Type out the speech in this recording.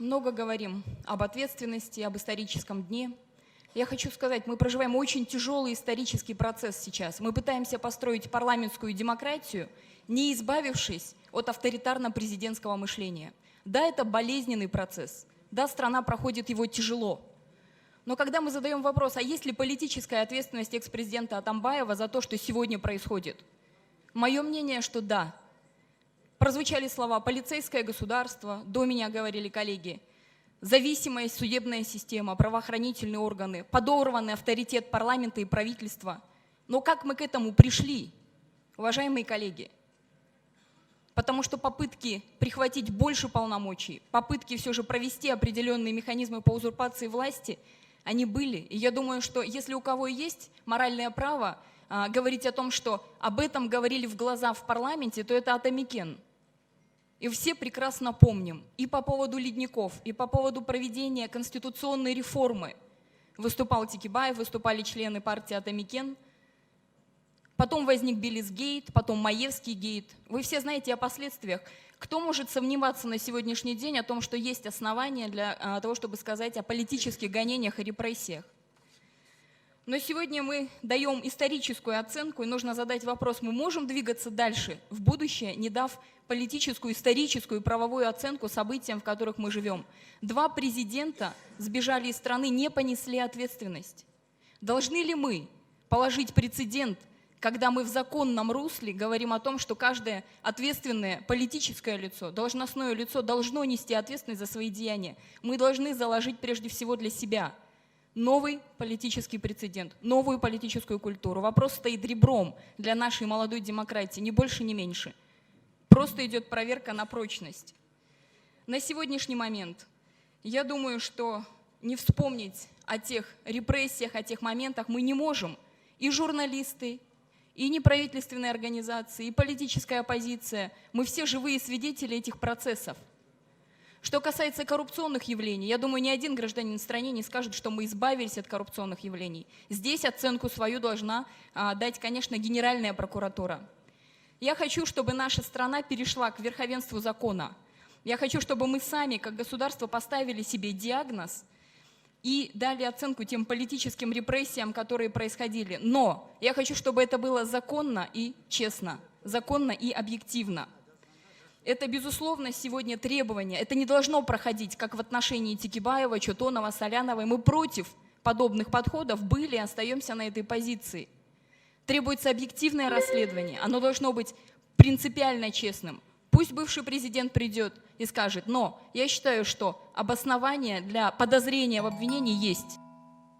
много говорим об ответственности, об историческом дне. Я хочу сказать, мы проживаем очень тяжелый исторический процесс сейчас. Мы пытаемся построить парламентскую демократию, не избавившись от авторитарно-президентского мышления. Да, это болезненный процесс. Да, страна проходит его тяжело. Но когда мы задаем вопрос, а есть ли политическая ответственность экс-президента Атамбаева за то, что сегодня происходит? Мое мнение, что да. Прозвучали слова «полицейское государство», до меня говорили коллеги, зависимая судебная система, правоохранительные органы, подорванный авторитет парламента и правительства. Но как мы к этому пришли, уважаемые коллеги? Потому что попытки прихватить больше полномочий, попытки все же провести определенные механизмы по узурпации власти, они были. И я думаю, что если у кого есть моральное право говорить о том, что об этом говорили в глаза в парламенте, то это Атамекен. И все прекрасно помним и по поводу ледников, и по поводу проведения конституционной реформы. Выступал Текебаев, выступали члены партии Атамекен. Потом возник Белизгейт, потом Маевский гейт. Вы все знаете о последствиях. Кто может сомневаться на сегодняшний день о том, что есть основания для того, чтобы сказать о политических гонениях и репрессиях? Но сегодня мы даем историческую оценку, и нужно задать вопрос, мы можем двигаться дальше, в будущее, не дав политическую, историческую и правовую оценку событиям, в которых мы живем. 2 президента сбежали из страны, не понесли ответственность. Должны ли мы положить прецедент, когда мы в законном русле говорим о том, что каждое ответственное политическое лицо, должностное лицо должно нести ответственность за свои деяния? Мы должны заложить прежде всего для себя новый политический прецедент, новую политическую культуру. Вопрос стоит ребром для нашей молодой демократии, ни больше, ни меньше. Просто идет проверка на прочность. На сегодняшний момент я думаю, что не вспомнить о тех репрессиях, о тех моментах мы не можем. И журналисты, и неправительственные организации, и политическая оппозиция. Мы все живые свидетели этих процессов. Что касается коррупционных явлений, я думаю, ни один гражданин страны не скажет, что мы избавились от коррупционных явлений. Здесь оценку свою должна дать, конечно, Генеральная прокуратура. Я хочу, чтобы наша страна перешла к верховенству закона. Я хочу, чтобы мы сами, как государство, поставили себе диагноз и дали оценку тем политическим репрессиям, которые происходили. Но я хочу, чтобы это было законно и честно, законно и объективно. Это, безусловно, сегодня требование. Это не должно проходить, как в отношении Текебаева, Чотонова, Соляновой. Мы против подобных подходов были и остаемся на этой позиции. Требуется объективное расследование. Оно должно быть принципиально честным. Пусть бывший президент придет и скажет, но я считаю, что обоснование для подозрения в обвинении есть.